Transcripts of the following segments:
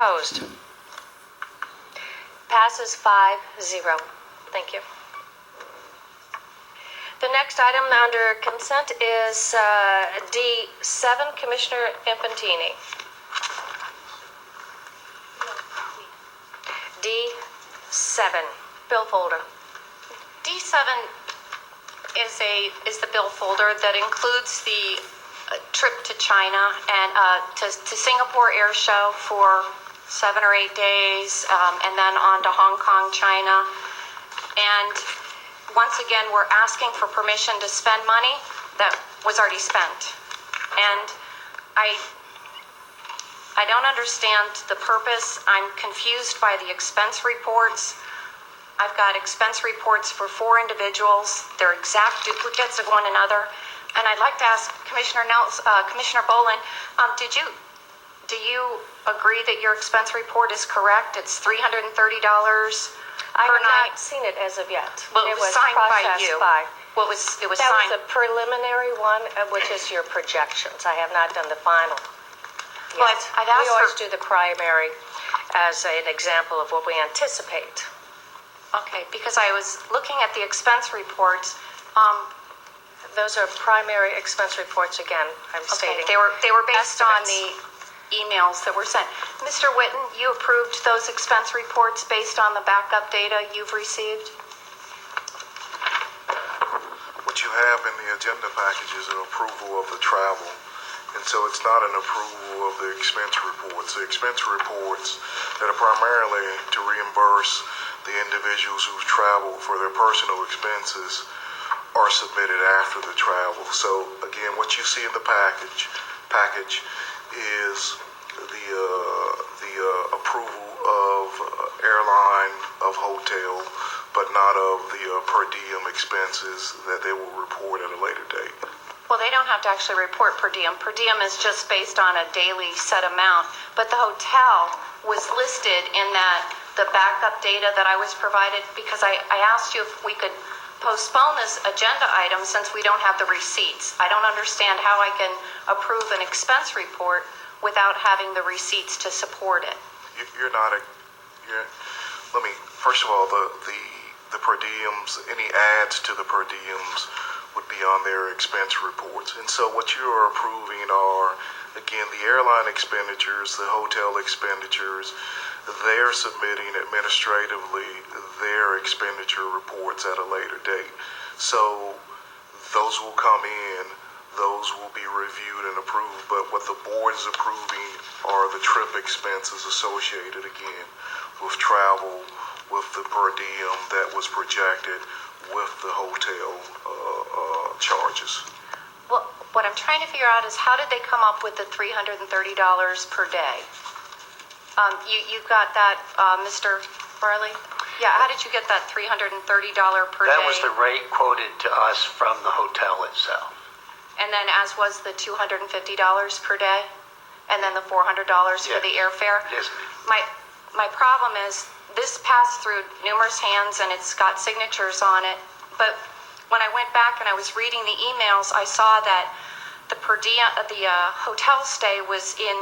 Opposed? Passes 5-0. Thank you. The next item under consent is D7, Commissioner Infantini. D7, bill folder. D7 is the bill folder that includes the trip to China and to Singapore Airshow for 7 or 8 days, and then on to Hong Kong, China. And once again, we're asking for permission to spend money that was already spent. And I don't understand the purpose. I'm confused by the expense reports. I've got expense reports for 4 individuals. They're exact duplicates of one another. And I'd like to ask Commissioner Boland, do you agree that your expense report is correct? It's $330 I per have night. not seen it as of yet. Well, it was signed by processed you. by- Well, it was That signed. was a preliminary one, which is your projections. I have not done the final Well, yet. I'd ask We always for- do the primary as an example of what we anticipate. Okay, because I was looking at the expense reports. Those are primary expense reports again, I'm stating. They were based on Estimates. the emails that were sent. Mr. Whitten, you approved those expense reports based on the backup data you've received? What you have in the agenda package is an approval of the travel, and so it's not an approval of the expense reports. The expense reports that are primarily to reimburse the individuals who've traveled for their personal expenses are submitted after the travel. So again, what you see in the package is the approval of airline, of hotel, but not of the per diem expenses that they will report at a later date. Well, they don't have to actually report per diem. Per diem is just based on a daily set amount, but the hotel was listed in the backup data that I was provided, because I asked you if we could postpone this agenda item since we don't have the receipts. I don't understand how I can approve an expense report without having the receipts to support it. First of all, the per diems, any adds to the per diems would be on their expense reports. And so what you are approving are, again, the airline expenditures, the hotel expenditures. They're submitting administratively their expenditure reports at a later date. So those will come in, those will be reviewed and approved, but what the board is approving are the trip expenses associated, again, with travel, with the per diem that was projected, with the hotel charges. Well, what I'm trying to figure out is how did they come up with the $330 per day? You got that, Mr. Farley? Yeah, how did you get that $330 per day? That was the rate quoted to us from the hotel itself. And then as was the $250 per day? And then the $400 for the airfare? Yes, ma'am. My problem is this passed through numerous hands and it's got signatures on it. But when I went back and I was reading the emails, I saw that the per diem, the hotel stay was in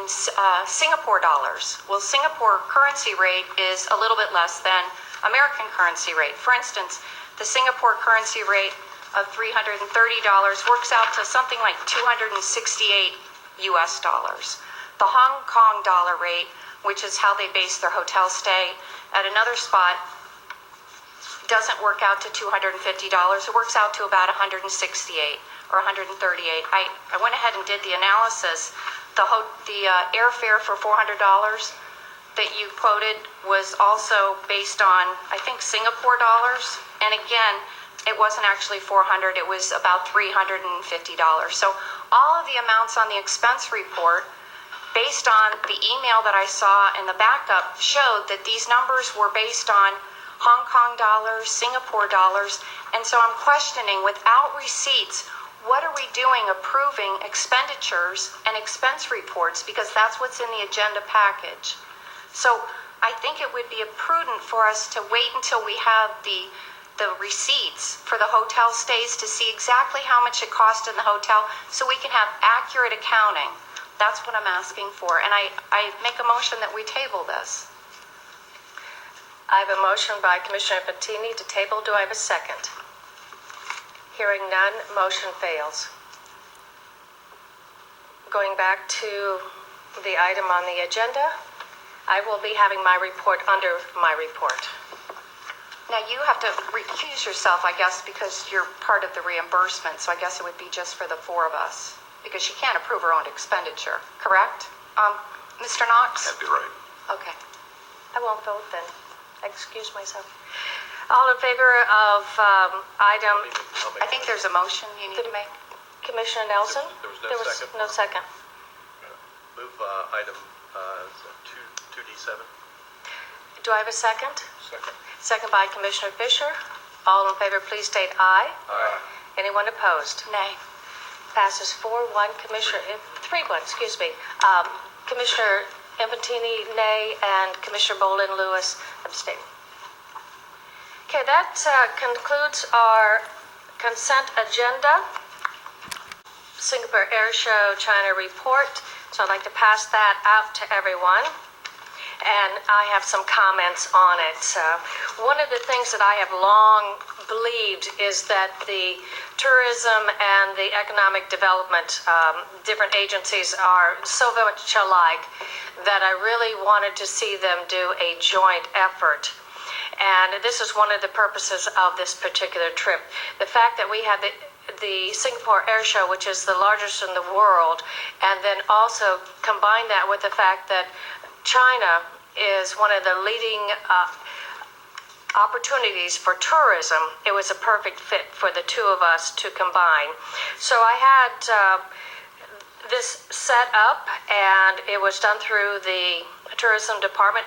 Singapore dollars. Well, Singapore currency rate is a little bit less than American currency rate. For instance, the Singapore currency rate of $330 works out to something like 268 US dollars. The Hong Kong dollar rate, which is how they base their hotel stay at another spot, doesn't work out to $250. It works out to about 168 or 138. I went ahead and did the analysis. The airfare for $400 that you quoted was also based on, I think, Singapore dollars. And again, it wasn't actually $400, it was about $350. So all of the amounts on the expense report, based on the email that I saw in the backup, showed that these numbers were based on Hong Kong dollars, Singapore dollars. And so I'm questioning, without receipts, what are we doing approving expenditures and expense reports? Because that's what's in the agenda package. So I think it would be prudent for us to wait until we have the receipts for the hotel stays to see exactly how much it cost in the hotel so we can have accurate accounting. That's what I'm asking for, and I make a motion that we table this. I have a motion by Commissioner Infantini to table. Do I have a second? Hearing none, motion fails. Going back to the item on the agenda, I will be having my report under my report. Now, you have to recuse yourself, I guess, because you're part of the reimbursement, so I guess it would be just for the four of us, because she can't approve her own expenditure, correct? Mr. Knox? That'd be right. Okay. I won't vote then. Excuse myself. All in favor of item I think there's a motion you need to make. Commissioner Nelson? There was no second. No second. Move item 2D7. Do I have a second? Second. Second by Commissioner Fisher. All in favor, please state aye. Aye. Anyone opposed? Nay. Passes 4-1. Commissioner, 3-1, excuse me. Commissioner Infantini, nay, and Commissioner Bolin Lewis abstaining. Okay, that concludes our consent agenda. Singapore Airshow China report. So I'd like to pass that out to everyone. And I have some comments on it. One of the things that I have long believed is that the tourism and the economic development, different agencies are so much alike that I really wanted to see them do a joint effort. And this is one of the purposes of this particular trip. The fact that we had the Singapore Airshow, which is the largest in the world, and then also combine that with the fact that China is one of the leading opportunities for tourism. It was a perfect fit for the two of us to combine. So I had this set up, and it was done through the tourism department.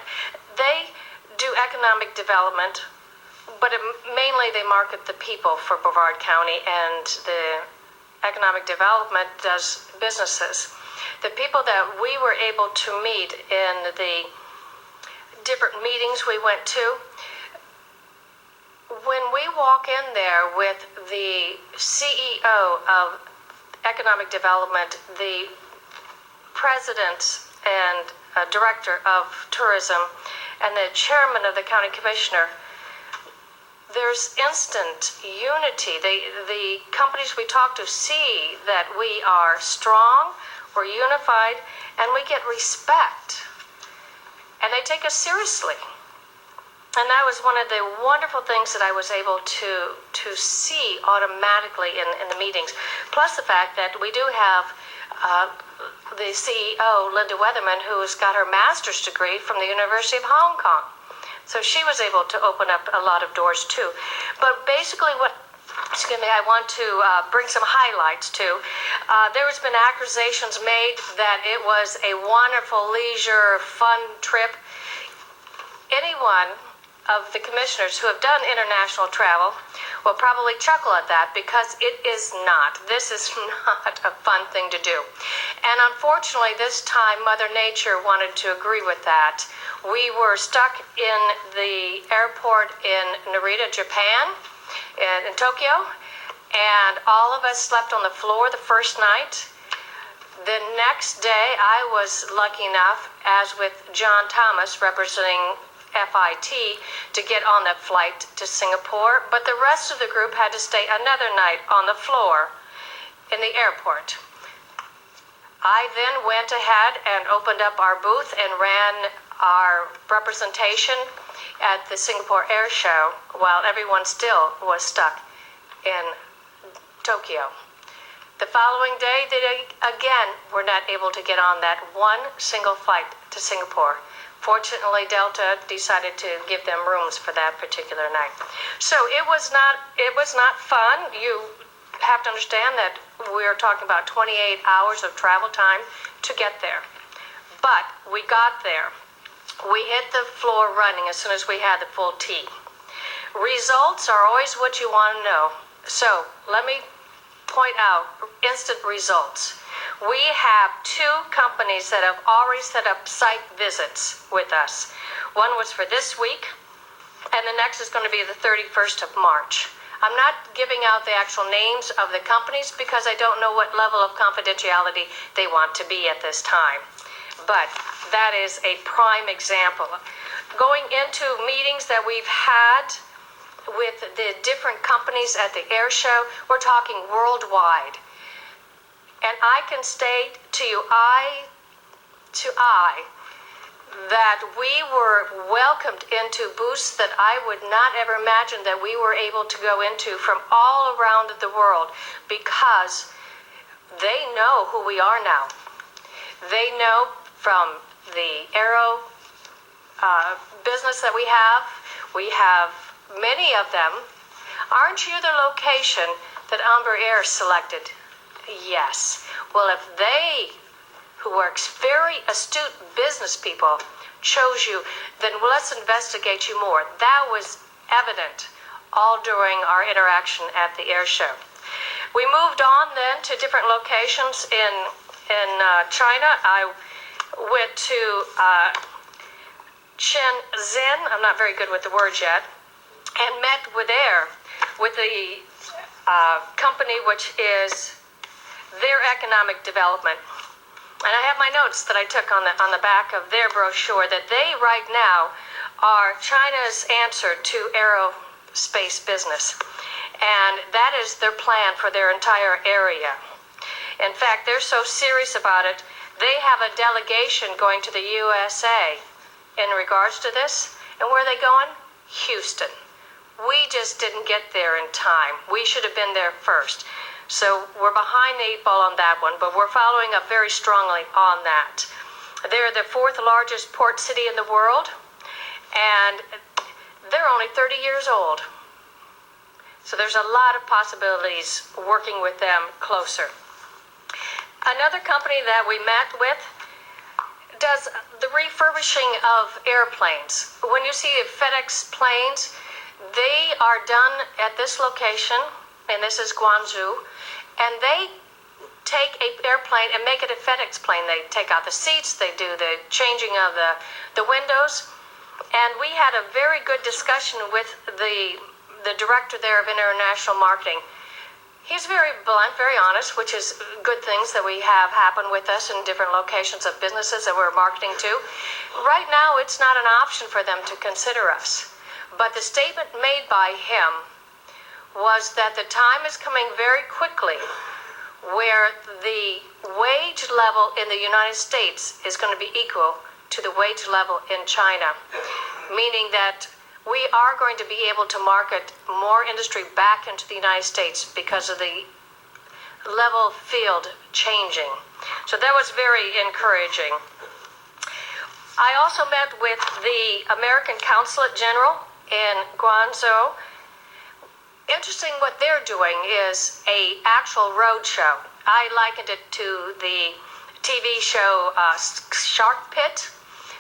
They do economic development, but mainly they market the people for Brevard County, and the economic development does businesses. The people that we were able to meet in the different meetings we went to, when we walk in there with the CEO of economic development, the president and director of tourism, and the chairman of the county commissioner, there's instant unity. The companies we talk to see that we are strong, we're unified, and we get respect. And they take us seriously. And that was one of the wonderful things that I was able to see automatically in the meetings. Plus the fact that we do have the CEO, Linda Weatherman, who has got her master's degree from the University of Hong Kong. So she was able to open up a lot of doors too. But basically I want to bring some highlights to. There has been accusations made that it was a wonderful leisure, fun trip. Anyone of the commissioners who have done international travel will probably chuckle at that, because it is not. This is not a fun thing to do. And unfortunately, this time, Mother Nature wanted to agree with that. We were stuck in the airport in Narita, Japan, in Tokyo, and all of us slept on the floor the first night. The next day, I was lucky enough, as with John Thomas representing FIT, to get on the flight to Singapore, but the rest of the group had to stay another night on the floor in the airport. I then went ahead and opened up our booth and ran our representation at the Singapore Airshow while everyone still was stuck in Tokyo. The following day, they again were not able to get on that one single flight to Singapore. Fortunately, Delta decided to give them rooms for that particular night. So it was not fun. You have to understand that we're talking about 28 hours of travel time to get there. But we got there. We hit the floor running as soon as we had the full tea. Results are always what you want to know. So let me point out instant results. We have two companies that have already set up site visits with us. One was for this week, and the next is going to be the 31st of March. I'm not giving out the actual names of the companies because I don't know what level of confidentiality they want to be at this time. But that is a prime example. Going into meetings that we've had with the different companies at the Airshow, we're talking worldwide. And I can state to you, eye to eye, that we were welcomed into booths that I would not ever imagine that we were able to go into from all around the world, because they know who we are now. They know from the aero business that we have many of them. Aren't you the location that Amber Air selected? Yes. Well, if they, who are very astute business people, chose you, then let's investigate you more. That was evident all during our interaction at the Airshow. We moved on then to different locations in China. I went to Shenzhen, I'm not very good with the words yet, and met with the company which is their economic development. And I have my notes that I took on the back of their brochure that they right now are China's answer to aerospace business. And that is their plan for their entire area. In fact, they're so serious about it, they have a delegation going to the USA in regards to this. And where are they going? Houston. We just didn't get there in time. We should have been there first. So we're behind the 8 ball on that one, but we're following up very strongly on that. They're the 4th largest port city in the world, and they're only 30 years old. So there's a lot of possibilities working with them closer. Another company that we met with does the refurbishing of airplanes. When you see FedEx planes, they are done at this location, and this is Guangzhou, and they take an airplane and make it a FedEx plane. They take out the seats, they do the changing of the windows, and we had a very good discussion with the director there of international marketing. He's very blunt, very honest, which is good things that we have happen with us in different locations of businesses that we're marketing to. Right now, it's not an option for them to consider us. But the statement made by him was that the time is coming very quickly where the wage level in the United States is going to be equal to the wage level in China, meaning that we are going to be able to market more industry back into the United States because of the level field changing. So that was very encouraging. I also met with the American Consulate General in Guangzhou. Interesting, what they're doing is a actual road show. I likened it to the TV show Shark Pit,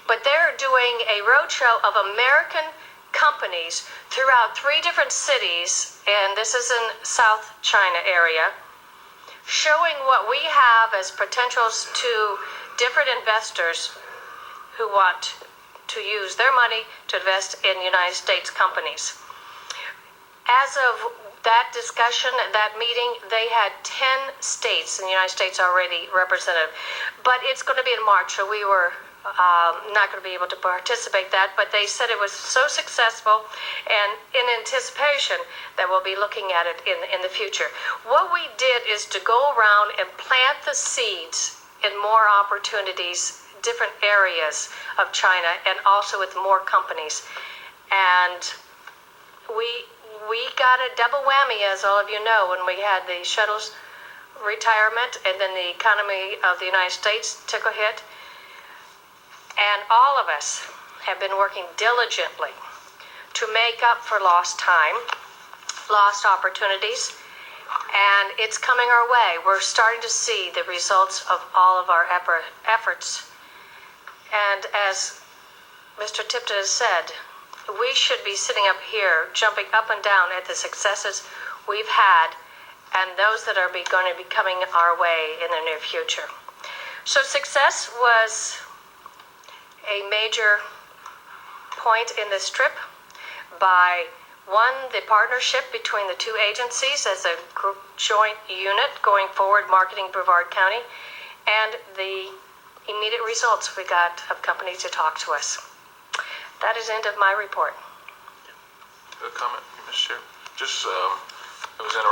but they're doing a road show of American companies throughout 3 different cities, and this is in South China area, showing what we have as potentials to different investors who want to use their money to invest in United States companies. As of that discussion, that meeting, they had 10 states in the United States already represented. But it's going to be in March, so we were not going to be able to participate that. But they said it was so successful, and in anticipation that we'll be looking at it in the future. What we did is to go around and plant the seeds in more opportunities, different areas of China, and also with more companies. And we got a double whammy, as all of you know, when we had the shuttles retirement, and then the economy of the United States took a hit. And all of us have been working diligently to make up for lost time, lost opportunities, and it's coming our way. We're starting to see the results of all of our efforts. And as Mr. Tipton has said, we should be sitting up here, jumping up and down at the successes we've had and those that are going to be coming our way in the near future. So success was a major point in this trip by One, the partnership between the two agencies as a joint unit going forward, marketing Brevard County, and the immediate results we got of companies to talk to us. That is the end of my report. A comment, Mr. Chair. Just, it was interesting.